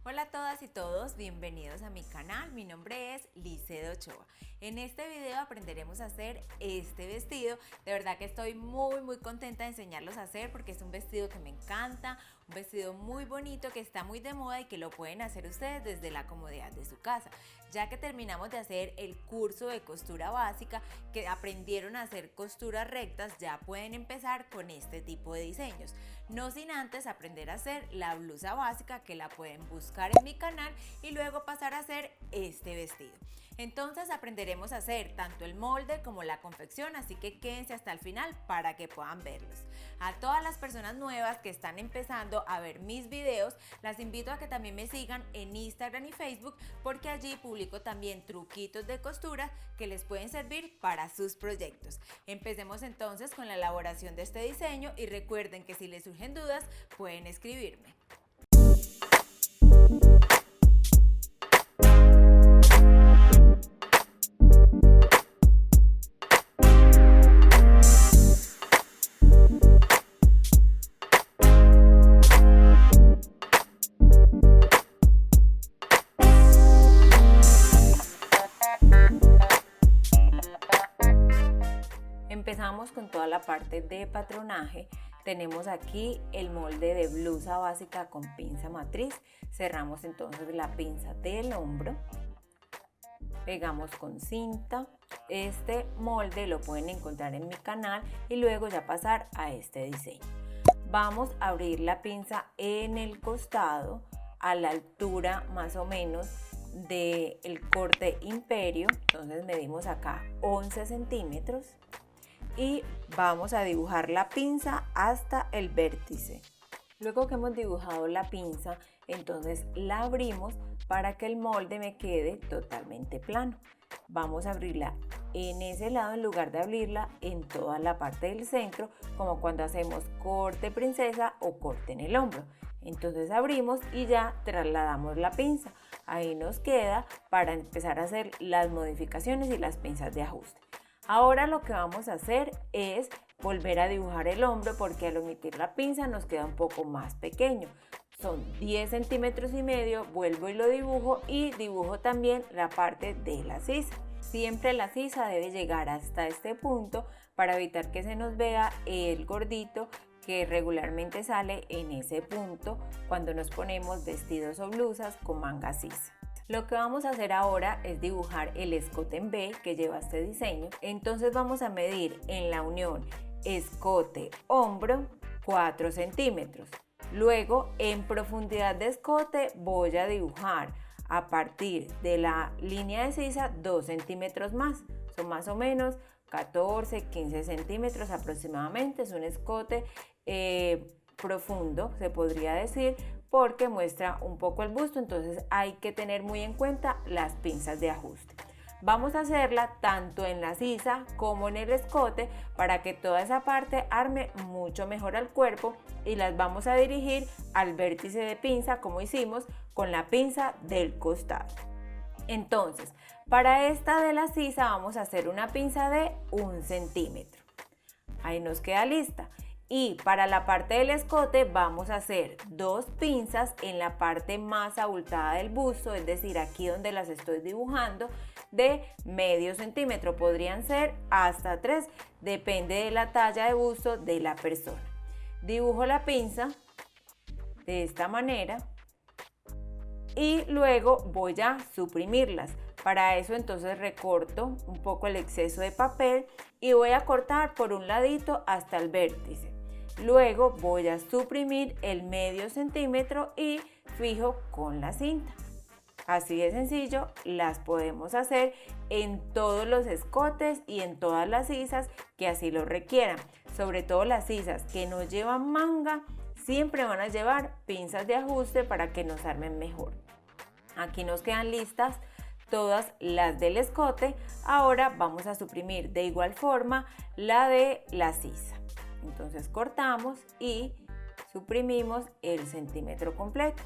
Hola a todas y todos, bienvenidos a mi canal, mi nombre es Licedo Ochoa. En este video aprenderemos a hacer este vestido, de verdad que estoy muy contenta de enseñarlos a hacer porque es un vestido que me encanta, un vestido muy bonito que está muy de moda y que lo pueden hacer ustedes desde la comodidad de su casa. Ya que terminamos de hacer el curso de costura básica, que aprendieron a hacer costuras rectas, ya pueden empezar con este tipo de diseños. No sin antes aprender a hacer la blusa básica, que la pueden buscar en mi canal, y luego pasar a hacer este vestido. Entonces aprenderemos a hacer tanto el molde como la confección, así que quédense hasta el final para que puedan verlos. A todas las personas nuevas que están empezando a ver mis videos, las invito a que también me sigan en Instagram y Facebook, porque allí publico también truquitos de costura que les pueden servir para sus proyectos. Empecemos entonces con la elaboración de este diseño y recuerden que si les surgen dudas pueden escribirme. Empezamos con toda la parte de patronaje. Tenemos aquí el molde de blusa básica con pinza matriz. Cerramos entonces la pinza del hombro. Pegamos con cinta. Este molde lo pueden encontrar en mi canal y luego ya pasar a este diseño. Vamos a abrir la pinza en el costado a la altura más o menos del corte imperio. Entonces medimos acá 11 centímetros. Y vamos a dibujar la pinza hasta el vértice. Luego que hemos dibujado la pinza, entonces la abrimos para que el molde me quede totalmente plano. Vamos a abrirla en ese lado en lugar de abrirla en toda la parte del centro, como cuando hacemos corte princesa o corte en el hombro. Entonces abrimos y ya trasladamos la pinza. Ahí nos queda para empezar a hacer las modificaciones y las pinzas de ajuste. Ahora lo que vamos a hacer es volver a dibujar el hombro, porque al omitir la pinza nos queda un poco más pequeño. Son 10 centímetros y medio, vuelvo y lo dibujo y dibujo también la parte de la sisa. Siempre la sisa debe llegar hasta este punto para evitar que se nos vea el gordito que regularmente sale en ese punto cuando nos ponemos vestidos o blusas con manga sisa. Lo que vamos a hacer ahora es dibujar el escote en V que lleva este diseño. Entonces vamos a medir en la unión escote-hombro 4 centímetros. Luego en profundidad de escote voy a dibujar a partir de la línea de sisa 2 centímetros más. Son más o menos 14-15 centímetros aproximadamente. Es un escote profundo, se podría decir, porque muestra un poco el busto, entonces hay que tener muy en cuenta las pinzas de ajuste. Vamos a hacerla tanto en la sisa como en el escote para que toda esa parte arme mucho mejor al cuerpo, y las vamos a dirigir al vértice de pinza como hicimos con la pinza del costado. Entonces, para esta de la sisa vamos a hacer una pinza de 1 centímetro. Ahí nos queda lista. Y para la parte del escote vamos a hacer 2 pinzas en la parte más abultada del busto, es decir, aquí donde las estoy dibujando, de medio centímetro. Podrían ser hasta 3, depende de la talla de busto de la persona. Dibujo la pinza de esta manera y luego voy a suprimirlas. Para eso entonces recorto un poco el exceso de papel y voy a cortar por un ladito hasta el vértice. Luego voy a suprimir el medio centímetro y fijo con la cinta. Así de sencillo las podemos hacer en todos los escotes y en todas las sisas que así lo requieran. Sobre todo las sisas que no llevan manga siempre van a llevar pinzas de ajuste para que nos armen mejor. Aquí nos quedan listas todas las del escote. Ahora vamos a suprimir de igual forma la de la sisa. Entonces cortamos y suprimimos el centímetro completo.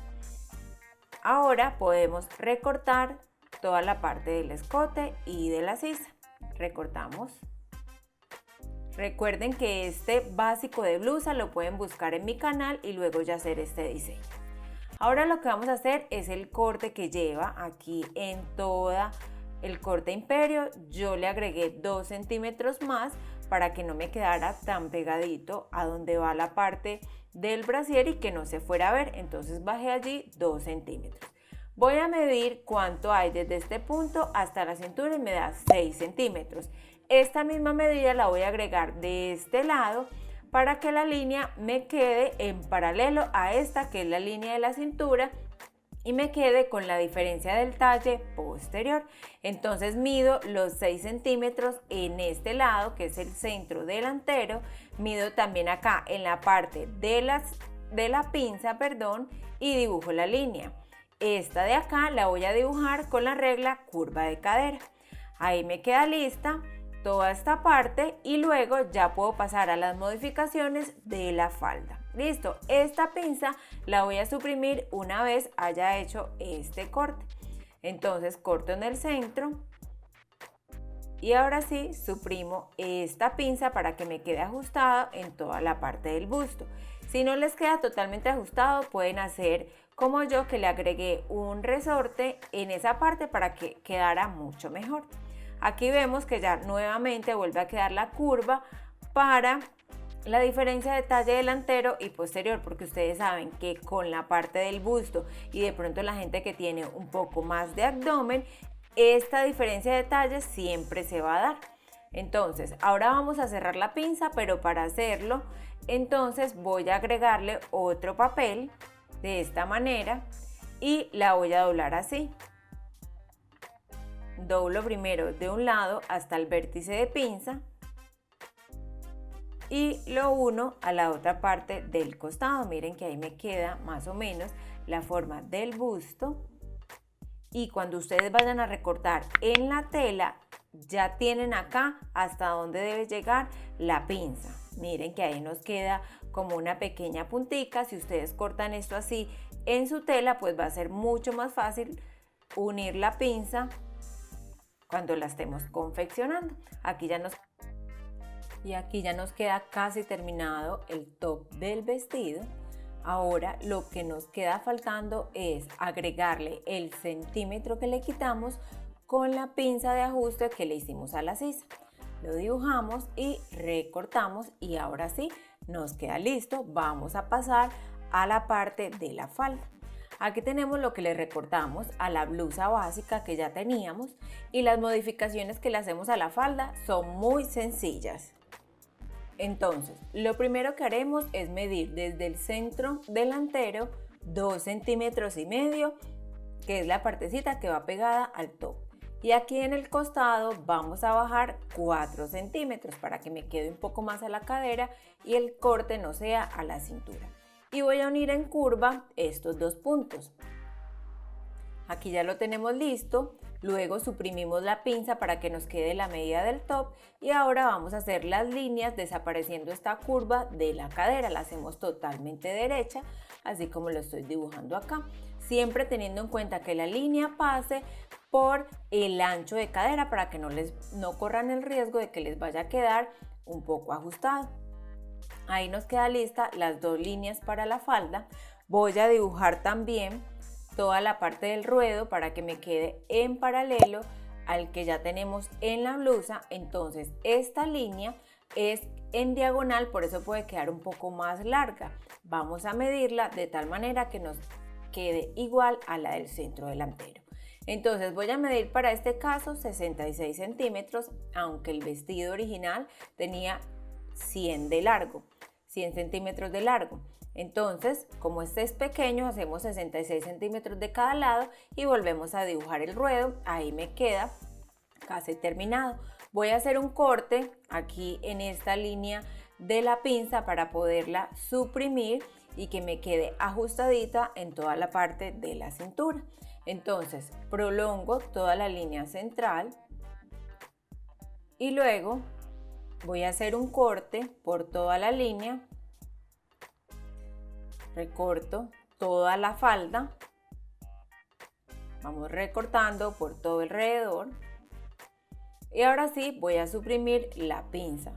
Ahora podemos recortar toda la parte del escote y de la sisa. Recortamos. Recuerden que este básico de blusa lo pueden buscar en mi canal y luego ya hacer este diseño. Ahora lo que vamos a hacer es el corte que lleva aquí en toda el corte imperio. Yo le agregué 2 centímetros más para que no me quedara tan pegadito a donde va la parte del brasier y que no se fuera a ver. Entonces bajé allí 2 centímetros. Voy a medir cuánto hay desde este punto hasta la cintura y me da 6 centímetros. Esta misma medida la voy a agregar de este lado para que la línea me quede en paralelo a esta que es la línea de la cintura y me quede con la diferencia del talle posterior. Entonces mido los 6 centímetros en este lado que es el centro delantero, mido también acá en la parte de la pinza, y dibujo la línea. Esta de acá la voy a dibujar con la regla curva de cadera. Ahí me queda lista toda esta parte y luego ya puedo pasar a las modificaciones de la falda. Listo, esta pinza la voy a suprimir una vez haya hecho este corte. Entonces corto en el centro y ahora sí suprimo esta pinza para que me quede ajustada en toda la parte del busto. Si no les queda totalmente ajustado, pueden hacer como yo, que le agregué un resorte en esa parte para que quedara mucho mejor. Aquí vemos que ya nuevamente vuelve a quedar la curva para la diferencia de talle delantero y posterior, porque ustedes saben que con la parte del busto y de pronto la gente que tiene un poco más de abdomen, esta diferencia de talle siempre se va a dar. Entonces, ahora vamos a cerrar la pinza, pero para hacerlo, entonces voy a agregarle otro papel de esta manera y la voy a doblar así. Doblo primero de un lado hasta el vértice de pinza y lo uno a la otra parte del costado. Miren que ahí me queda más o menos la forma del busto. Y cuando ustedes vayan a recortar en la tela, ya tienen acá hasta donde debe llegar la pinza. Miren que ahí nos queda como una pequeña puntica. Si ustedes cortan esto así en su tela, pues va a ser mucho más fácil unir la pinza cuando la estemos confeccionando. Aquí ya nos queda casi terminado el top del vestido. Ahora lo que nos queda faltando es agregarle el centímetro que le quitamos con la pinza de ajuste que le hicimos a la sisa. Lo dibujamos y recortamos y ahora sí nos queda listo. Vamos a pasar a la parte de la falda. Aquí tenemos lo que le recortamos a la blusa básica que ya teníamos y las modificaciones que le hacemos a la falda son muy sencillas. Entonces, lo primero que haremos es medir desde el centro delantero 2,5 centímetros, que es la partecita que va pegada al top. Y aquí en el costado vamos a bajar 4 centímetros para que me quede un poco más a la cadera y el corte no sea a la cintura. Y voy a unir en curva estos dos puntos. Aquí ya lo tenemos listo. Luego suprimimos la pinza para que nos quede la medida del top y ahora vamos a hacer las líneas desapareciendo esta curva de la cadera. La hacemos totalmente derecha, así como lo estoy dibujando acá. Siempre teniendo en cuenta que la línea pase por el ancho de cadera para que no corran el riesgo de que les vaya a quedar un poco ajustado. Ahí nos queda lista las dos líneas para la falda. Voy a dibujar también toda la parte del ruedo para que me quede en paralelo al que ya tenemos en la blusa. Entonces esta línea es en diagonal, por eso puede quedar un poco más larga. Vamos a medirla de tal manera que nos quede igual a la del centro delantero. Entonces voy a medir para este caso 66 centímetros, aunque el vestido original tenía 100 centímetros de largo. Entonces, como este es pequeño, hacemos 66 centímetros de cada lado y volvemos a dibujar el ruedo. Ahí me queda casi terminado. Voy a hacer un corte aquí en esta línea de la pinza para poderla suprimir y que me quede ajustadita en toda la parte de la cintura. Entonces, prolongo toda la línea central y luego voy a hacer un corte por toda la línea. Recorto toda la falda, vamos recortando por todo alrededor y ahora sí voy a suprimir la pinza.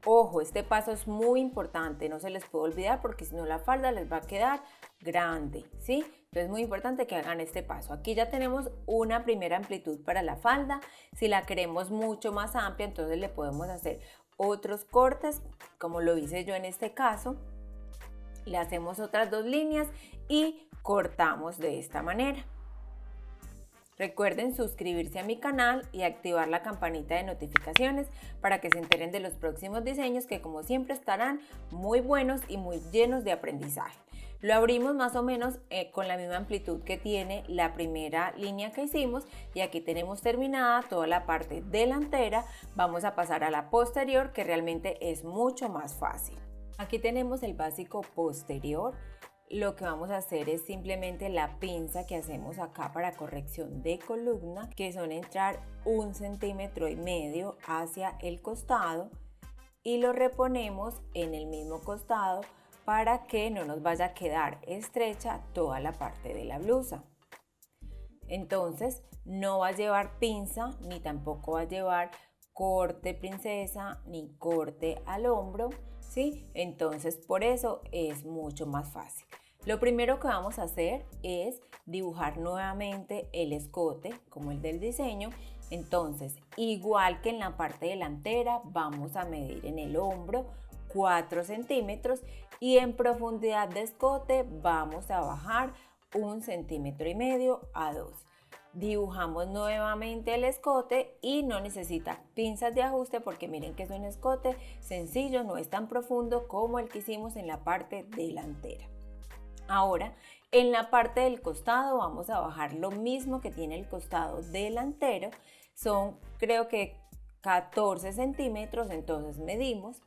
Ojo, este paso es muy importante, no se les puede olvidar porque si no la falda les va a quedar grande, ¿sí? Entonces es muy importante que hagan este paso. Aquí ya tenemos una primera amplitud para la falda. Si la queremos mucho más amplia, entonces le podemos hacer otros cortes, como lo hice yo en este caso. Le hacemos otras 2 líneas y cortamos de esta manera. Recuerden suscribirse a mi canal y activar la campanita de notificaciones para que se enteren de los próximos diseños que como siempre estarán muy buenos y muy llenos de aprendizaje. Lo abrimos más o menos con la misma amplitud que tiene la primera línea que hicimos y aquí tenemos terminada toda la parte delantera. Vamos a pasar a la posterior que realmente es mucho más fácil. Aquí tenemos el básico posterior. Lo que vamos a hacer es simplemente la pinza que hacemos acá para corrección de columna, que son entrar 1,5 centímetros hacia el costado y lo reponemos en el mismo costado para que no nos vaya a quedar estrecha toda la parte de la blusa. Entonces no va a llevar pinza ni tampoco va a llevar corte princesa ni corte al hombro, ¿sí? Entonces por eso es mucho más fácil. Lo primero que vamos a hacer es dibujar nuevamente el escote como el del diseño. Entonces, igual que en la parte delantera, vamos a medir en el hombro 4 centímetros y en profundidad de escote vamos a bajar 1,5 centímetros a 2. Dibujamos nuevamente el escote y no necesita pinzas de ajuste porque miren que es un escote sencillo, no es tan profundo como el que hicimos en la parte delantera. Ahora, en la parte del costado vamos a bajar lo mismo que tiene el costado delantero. Son, creo que 14 centímetros, entonces medimos.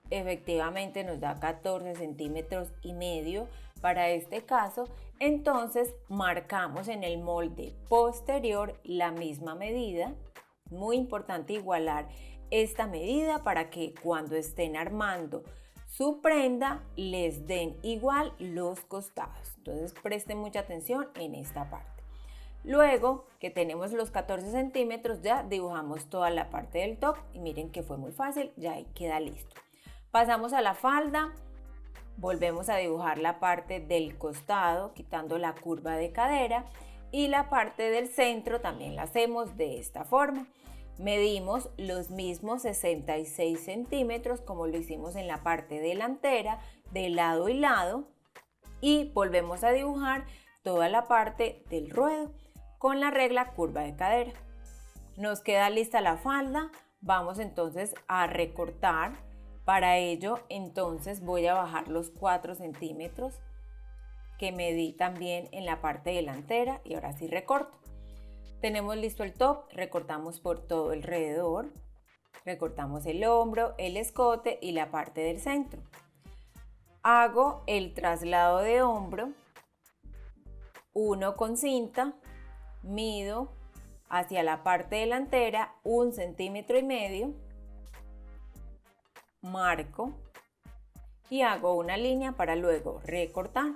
Efectivamente nos da 14 centímetros y medio para este caso. Entonces marcamos en el molde posterior la misma medida. Muy importante igualar esta medida para que cuando estén armando su prenda les den igual los costados. Entonces presten mucha atención en esta parte. Luego que tenemos los 14 centímetros ya dibujamos toda la parte del top y miren que fue muy fácil, ya ahí queda listo. Pasamos a la falda, volvemos a dibujar la parte del costado quitando la curva de cadera y la parte del centro también la hacemos de esta forma. Medimos los mismos 66 centímetros como lo hicimos en la parte delantera, de lado y lado, y volvemos a dibujar toda la parte del ruedo con la regla curva de cadera. Nos queda lista la falda, vamos entonces a recortar. Para ello entonces voy a bajar los 4 centímetros que medí también en la parte delantera y ahora sí recorto. Tenemos listo el top, recortamos por todo alrededor, recortamos el hombro, el escote y la parte del centro. Hago el traslado de hombro, uno con cinta, mido hacia la parte delantera 1,5 centímetros, marco y hago una línea para luego recortar.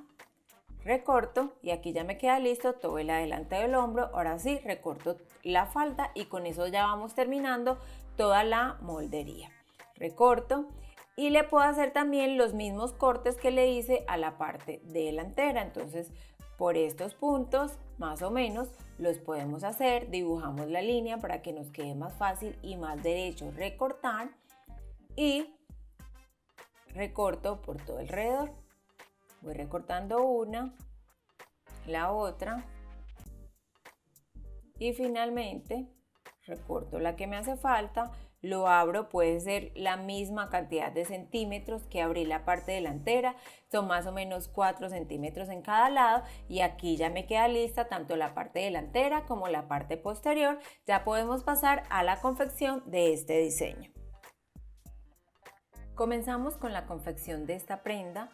Recorto y aquí ya me queda listo todo el adelante del hombro. Ahora sí recorto la falda y con eso ya vamos terminando toda la moldería. Recorto y le puedo hacer también los mismos cortes que le hice a la parte delantera. Entonces por estos puntos más o menos los podemos hacer. Dibujamos la línea para que nos quede más fácil y más derecho recortar y recorto por todo alrededor. Voy recortando una, la otra y finalmente recorto la que me hace falta, lo abro, puede ser la misma cantidad de centímetros que abrí la parte delantera, son más o menos 4 centímetros en cada lado y aquí ya me queda lista tanto la parte delantera como la parte posterior. Ya podemos pasar a la confección de este diseño. Comenzamos con la confección de esta prenda.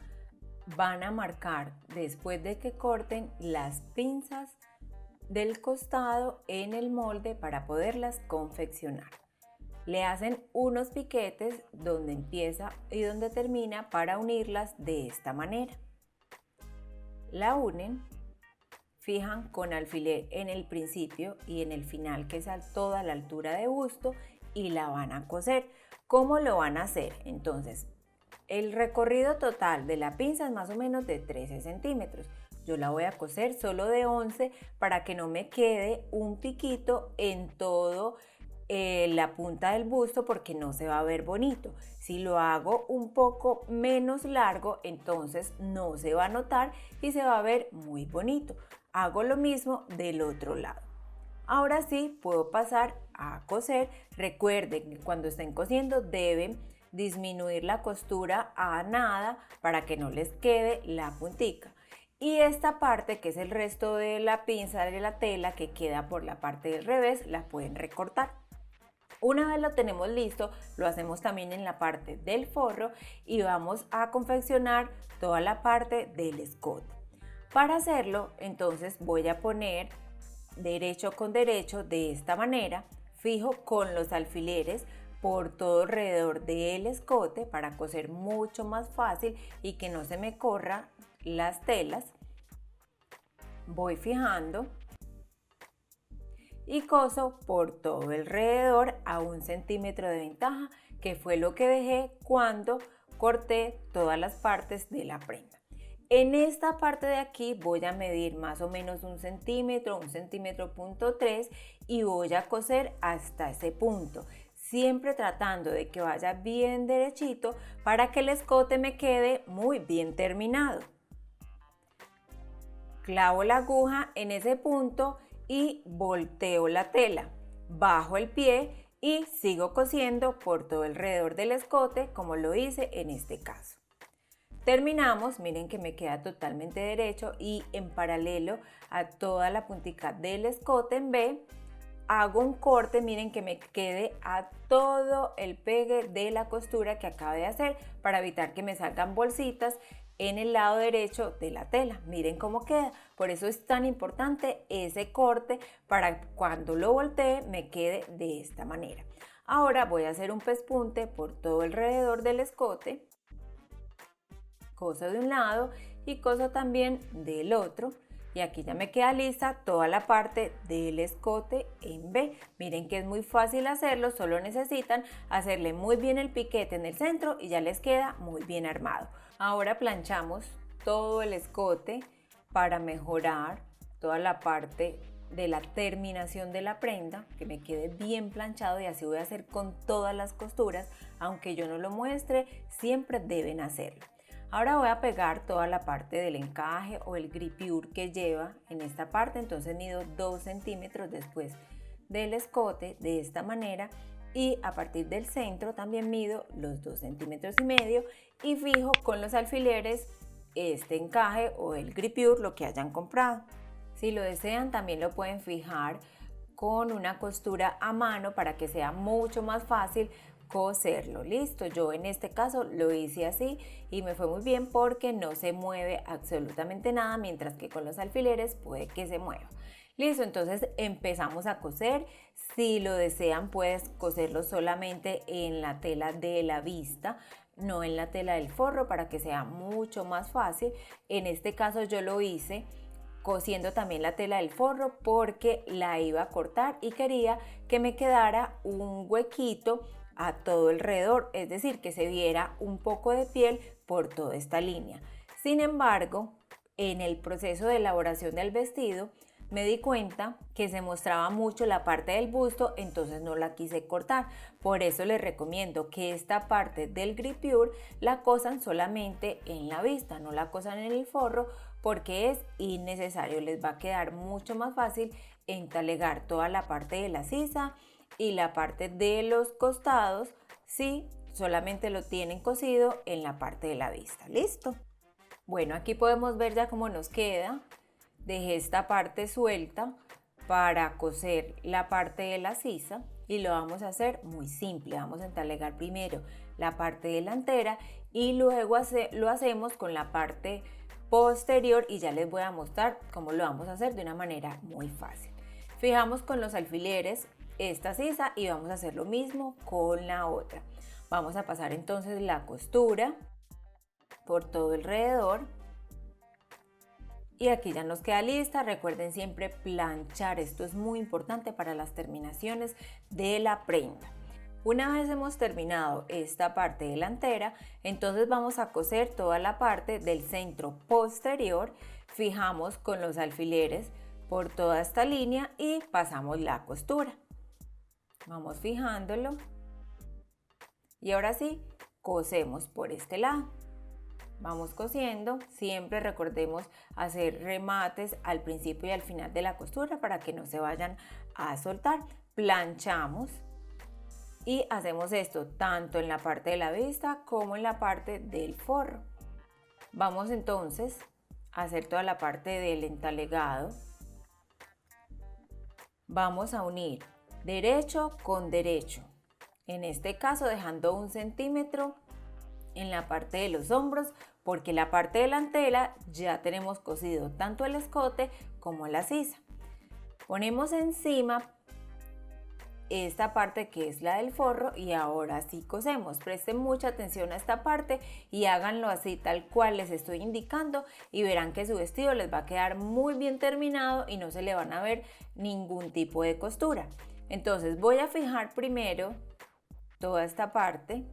Van a marcar después de que corten las pinzas del costado en el molde para poderlas confeccionar. Le hacen unos piquetes donde empieza y donde termina para unirlas de esta manera. La unen, fijan con alfiler en el principio y en el final que es a toda la altura de busto y la van a coser. ¿Cómo lo van a hacer? Entonces, el recorrido total de la pinza es más o menos de 13 centímetros. Yo la voy a coser solo de 11 para que no me quede un piquito en todo la punta del busto, porque no se va a ver bonito. Si lo hago un poco menos largo, entonces no se va a notar y se va a ver muy bonito. Hago lo mismo del otro lado. Ahora sí puedo pasar a coser. Recuerden que cuando estén cosiendo deben disminuir la costura a nada para que no les quede la puntica. Y esta parte, que es el resto de la pinza de la tela que queda por la parte del revés, la pueden recortar. Una vez lo tenemos listo, lo hacemos también en la parte del forro y vamos a confeccionar toda la parte del escote. Para hacerlo, entonces voy a poner derecho con derecho de esta manera, fijo con los alfileres por todo alrededor del escote para coser mucho más fácil y que no se me corran las telas. Voy fijando y coso por todo alrededor a 1 centímetro de ventaja, que fue lo que dejé cuando corté todas las partes de la prenda. En esta parte de aquí voy a medir más o menos 1 centímetro, 1 centímetro punto 3 y voy a coser hasta ese punto, siempre tratando de que vaya bien derechito para que el escote me quede muy bien terminado. Clavo la aguja en ese punto y volteo la tela, bajo el pie y sigo cosiendo por todo alrededor del escote como lo hice en este caso. Terminamos, miren que me queda totalmente derecho y en paralelo a toda la puntica del escote en B, hago un corte, miren que me quede a todo el pegue de la costura que acabo de hacer para evitar que me salgan bolsitas en el lado derecho de la tela. Miren cómo queda. Por eso es tan importante ese corte, para cuando lo voltee me quede de esta manera. Ahora voy a hacer un pespunte por todo alrededor del escote. Coso de un lado y coso también del otro. Y aquí ya me queda lista toda la parte del escote en B. Miren que es muy fácil hacerlo, solo necesitan hacerle muy bien el piquete en el centro y ya les queda muy bien armado. Ahora planchamos todo el escote para mejorar toda la parte de la terminación de la prenda, que me quede bien planchado, y así voy a hacer con todas las costuras. Aunque yo no lo muestre, siempre deben hacerlo. Ahora voy a pegar toda la parte del encaje o el gripure que lleva en esta parte, entonces mido 2 centímetros después del escote de esta manera y a partir del centro también mido los 2 centímetros y medio y fijo con los alfileres este encaje o el gripure, lo que hayan comprado. Si lo desean también lo pueden fijar con una costura a mano para que sea mucho más fácil coserlo. Listo, yo en este caso lo hice así y me fue muy bien porque no se mueve absolutamente nada, mientras que con los alfileres puede que se mueva. Listo, entonces empezamos a coser. Si lo desean puedes coserlo solamente en la tela de la vista, no en la tela del forro, para que sea mucho más fácil. En este caso yo lo hice cosiendo también la tela del forro porque la iba a cortar y quería que me quedara un huequito a todo alrededor, es decir, que se viera un poco de piel por toda esta línea. Sin embargo, en el proceso de elaboración del vestido me di cuenta que se mostraba mucho la parte del busto, entonces no la quise cortar. Por eso les recomiendo que esta parte del gripure la cosan solamente en la vista, no la cosan en el forro, porque es innecesario. Les va a quedar mucho más fácil entalegar toda la parte de la sisa y la parte de los costados si solamente lo tienen cosido en la parte de la vista. Listo. Bueno, aquí podemos ver ya cómo nos queda. Dejé esta parte suelta para coser la parte de la sisa y lo vamos a hacer muy simple. Vamos a entalegar primero la parte delantera y luego lo hacemos con la parte posterior y ya les voy a mostrar cómo lo vamos a hacer de una manera muy fácil. Fijamos con los alfileres esta sisa y vamos a hacer lo mismo con la otra. Vamos a pasar entonces la costura por todo alrededor y aquí ya nos queda lista. Recuerden siempre planchar, esto es muy importante para las terminaciones de la prenda. Una vez hemos terminado esta parte delantera, entonces vamos a coser toda la parte del centro posterior. Fijamos con los alfileres por toda esta línea y pasamos la costura. Vamos fijándolo. Y ahora sí, cosemos por este lado. Vamos cosiendo, siempre recordemos hacer remates al principio y al final de la costura para que no se vayan a soltar. Planchamos y hacemos esto tanto en la parte de la vista como en la parte del forro. Vamos entonces a hacer toda la parte del entalegado. Vamos a unir derecho con derecho, en este caso dejando 1 centímetro en la parte de los hombros, porque la parte delantera ya tenemos cosido tanto el escote como la sisa. Ponemos encima esta parte que es la del forro y ahora sí cosemos. Presten mucha atención a esta parte y háganlo así tal cual les estoy indicando y verán que su vestido les va a quedar muy bien terminado y no se le van a ver ningún tipo de costura. Entonces voy a fijar primero toda esta parte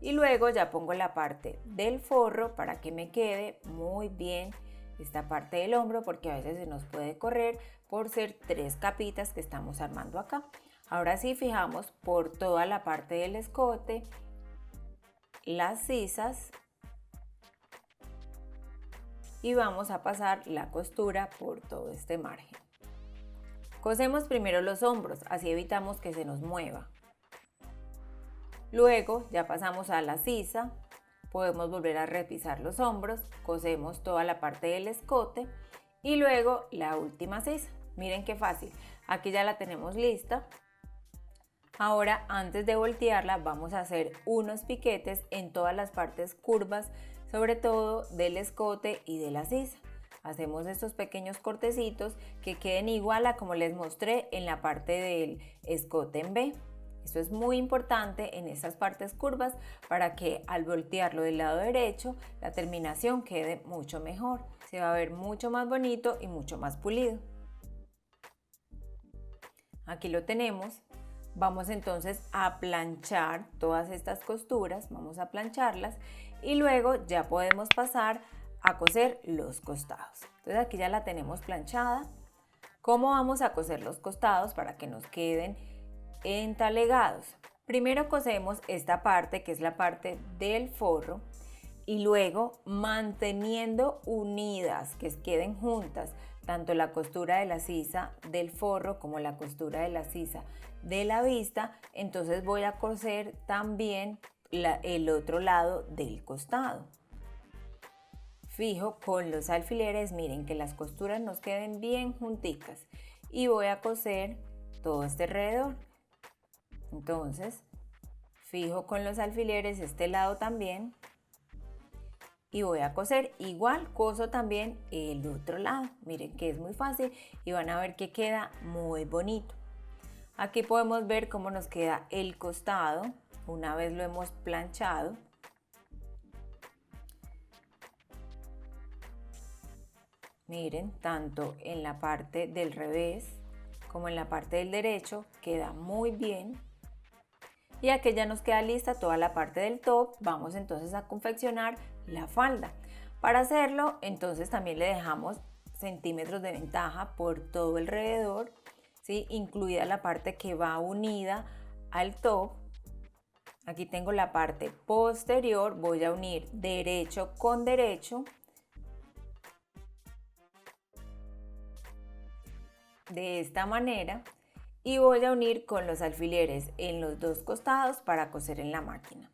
y luego ya pongo la parte del forro para que me quede muy bien esta parte del hombro, porque a veces se nos puede correr por ser 3 capitas que estamos armando acá. Ahora sí fijamos por toda la parte del escote, las sisas y vamos a pasar la costura por todo este margen. Cosemos primero los hombros, así evitamos que se nos mueva. Luego ya pasamos a la sisa, podemos volver a repisar los hombros, cosemos toda la parte del escote y luego la última sisa. Miren qué fácil, aquí ya la tenemos lista. Ahora antes de voltearla vamos a hacer unos piquetes en todas las partes curvas, sobre todo del escote y de la sisa. Hacemos estos pequeños cortecitos que queden igual a como les mostré en la parte del escote en V. Esto es muy importante en estas partes curvas para que al voltearlo del lado derecho la terminación quede mucho mejor. Se va a ver mucho más bonito y mucho más pulido. Aquí lo tenemos. Vamos entonces a planchar todas estas costuras, vamos a plancharlas y luego ya podemos pasar a coser los costados. Entonces aquí ya la tenemos planchada. ¿Cómo vamos a coser los costados para que nos queden entalegados? Primero cosemos esta parte que es la parte del forro y luego manteniendo unidas, que queden juntas tanto la costura de la sisa del forro como la costura de la sisa de la vista. Entonces voy a coser también el otro lado del costado. Fijo con los alfileres, miren que las costuras nos queden bien junticas y voy a coser todo este alrededor. Entonces fijo con los alfileres este lado también y voy a coser igual, coso también el otro lado. Miren que es muy fácil y van a ver que queda muy bonito. Aquí podemos ver cómo nos queda el costado una vez lo hemos planchado. Miren, tanto en la parte del revés como en la parte del derecho queda muy bien. Y aquí ya nos queda lista toda la parte del top. Vamos entonces a confeccionar la falda. Para hacerlo, entonces también le dejamos centímetros de ventaja por todo alrededor, ¿sí? Incluida la parte que va unida al top. Aquí tengo la parte posterior, voy a unir derecho con derecho. De esta manera y voy a unir con los alfileres en los dos costados para coser en la máquina.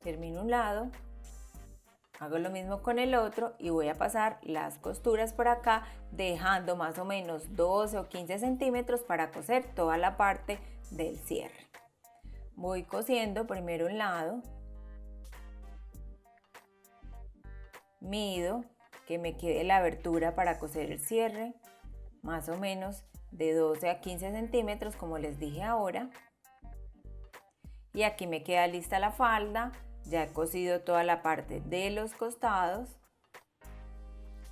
Termino un lado, hago lo mismo con el otro y voy a pasar las costuras por acá dejando más o menos 12 o 15 centímetros para coser toda la parte del cierre. Voy cosiendo primero un lado. Mido que me quede la abertura para coser el cierre, más o menos de 12 a 15 centímetros como les dije ahora. Y aquí me queda lista la falda, ya he cosido toda la parte de los costados.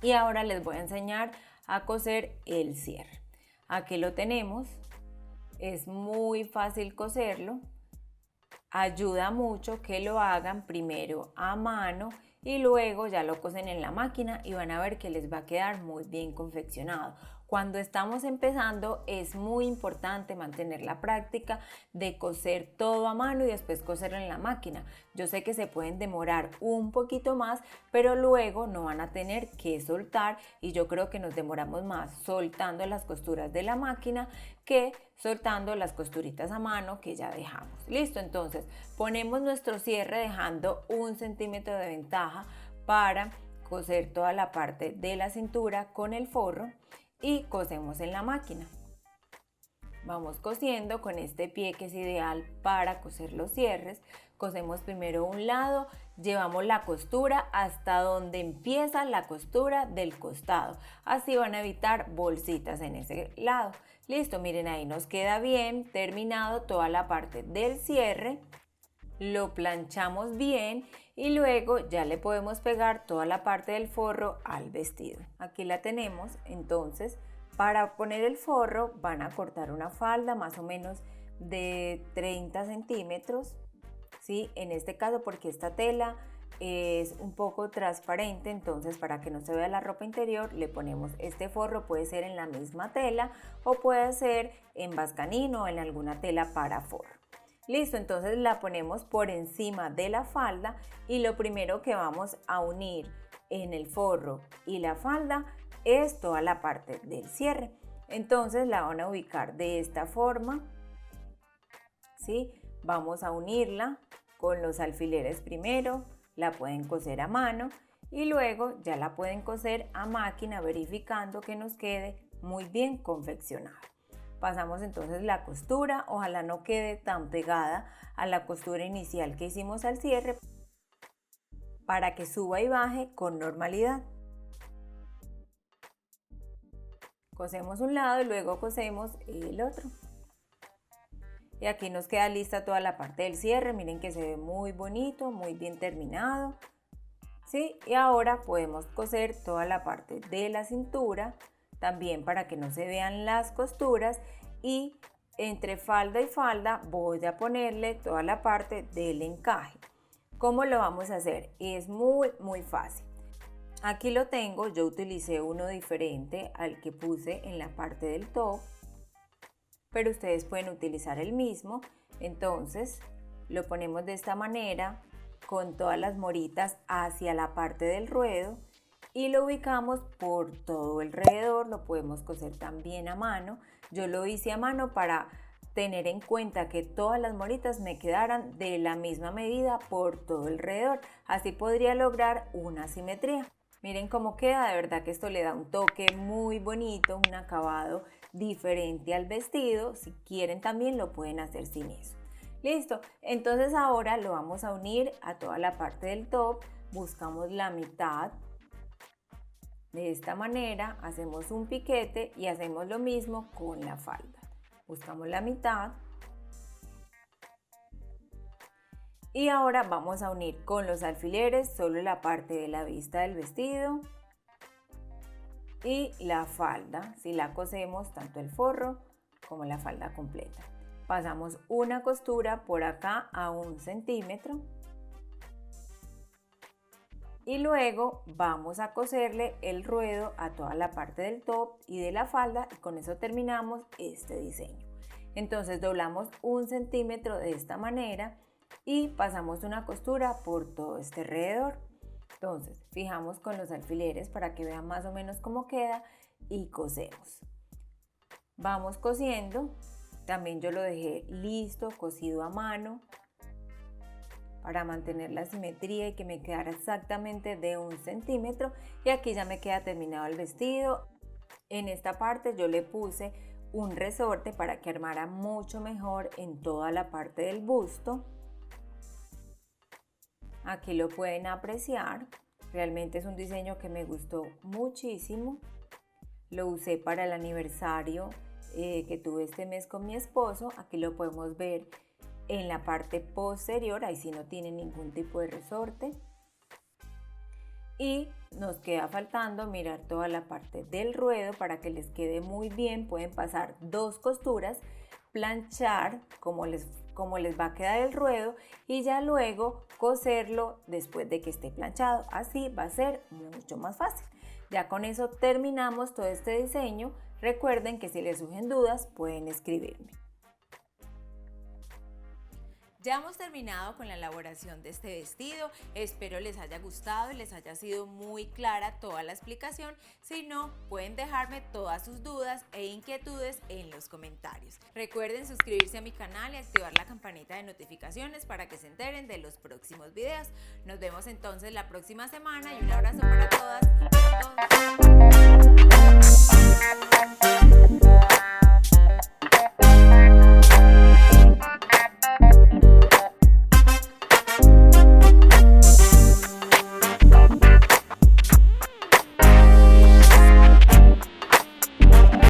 Y ahora les voy a enseñar a coser el cierre. Aquí lo tenemos, es muy fácil coserlo. Ayuda mucho que lo hagan primero a mano y luego ya lo cosen en la máquina y van a ver que les va a quedar muy bien confeccionado. Cuando estamos empezando es muy importante mantener la práctica de coser todo a mano y después coserlo en la máquina. Yo sé que se pueden demorar un poquito más, pero luego no van a tener que soltar y yo creo que nos demoramos más soltando las costuras de la máquina que soltando las costuritas a mano que ya dejamos. Listo, entonces ponemos nuestro cierre dejando 1 centímetro de ventaja para coser toda la parte de la cintura con el forro y cosemos en la máquina. Vamos cosiendo con este pie que es ideal para coser los cierres. Cosemos primero un lado, llevamos la costura hasta donde empieza la costura del costado. Así van a evitar bolsitas en ese lado. Listo, miren, ahí nos queda bien terminado toda la parte del cierre. Lo planchamos bien y luego ya le podemos pegar toda la parte del forro al vestido. Aquí la tenemos. Entonces, para poner el forro van a cortar una falda más o menos de 30 centímetros, ¿sí? En este caso porque esta tela es un poco transparente, entonces para que no se vea la ropa interior le ponemos este forro. Puede ser en la misma tela o puede ser en bascanino o en alguna tela para forro. Listo, entonces la ponemos por encima de la falda y lo primero que vamos a unir en el forro y la falda es toda la parte del cierre. Entonces la van a ubicar de esta forma, ¿sí? Vamos a unirla con los alfileres primero, la pueden coser a mano y luego ya la pueden coser a máquina verificando que nos quede muy bien confeccionada. Pasamos entonces la costura, ojalá no quede tan pegada a la costura inicial que hicimos al cierre para que suba y baje con normalidad. Cosemos un lado y luego cosemos el otro. Y aquí nos queda lista toda la parte del cierre, miren que se ve muy bonito, muy bien terminado. ¿Sí? Y ahora podemos coser toda la parte de la cintura, también para que no se vean las costuras, y entre falda y falda voy a ponerle toda la parte del encaje. ¿Cómo lo vamos a hacer? Es muy fácil. Aquí lo tengo, yo utilicé uno diferente al que puse en la parte del top, pero ustedes pueden utilizar el mismo. Entonces lo ponemos de esta manera con todas las moritas hacia la parte del ruedo y lo ubicamos por todo alrededor. Lo podemos coser también a mano. Yo lo hice a mano para tener en cuenta que todas las moritas me quedaran de la misma medida por todo alrededor. Así podría lograr una simetría. Miren cómo queda, de verdad que esto le da un toque muy bonito, un acabado diferente al vestido. Si quieren también lo pueden hacer sin eso. Listo, entonces ahora lo vamos a unir a toda la parte del top. Buscamos la mitad. De esta manera hacemos un piquete y hacemos lo mismo con la falda. Buscamos la mitad. Y ahora vamos a unir con los alfileres solo la parte de la vista del vestido y la falda, si la cosemos tanto el forro como la falda completa. Pasamos una costura por acá a 1 centímetro y luego vamos a coserle el ruedo a toda la parte del top y de la falda y con eso terminamos este diseño. Entonces doblamos 1 centímetro de esta manera y pasamos una costura por todo este alrededor. Entonces fijamos con los alfileres para que vean más o menos cómo queda y cosemos. Vamos cosiendo. También yo lo dejé listo, cosido a mano para mantener la simetría y que me quedara exactamente de 1 centímetro. Y aquí ya me queda terminado el vestido. En esta parte yo le puse un resorte para que armara mucho mejor en toda la parte del busto. Aquí lo pueden apreciar, realmente es un diseño que me gustó muchísimo. Lo usé para el aniversario que tuve este mes con mi esposo. Aquí lo podemos ver en la parte posterior, ahí sí no tiene ningún tipo de resorte. y nos queda faltando mirar toda la parte del ruedo para que les quede muy bien. Pueden pasar 2 costuras, planchar como les va a quedar el ruedo y ya luego coserlo después de que esté planchado. Así va a ser mucho más fácil. Ya con eso terminamos todo este diseño. Recuerden que si les surgen dudas pueden escribirme. Ya hemos terminado con la elaboración de este vestido, espero les haya gustado y les haya sido muy clara toda la explicación. Si no, pueden dejarme todas sus dudas e inquietudes en los comentarios. Recuerden suscribirse a mi canal y activar la campanita de notificaciones para que se enteren de los próximos videos. Nos vemos entonces la próxima semana y un abrazo para todas y para todos.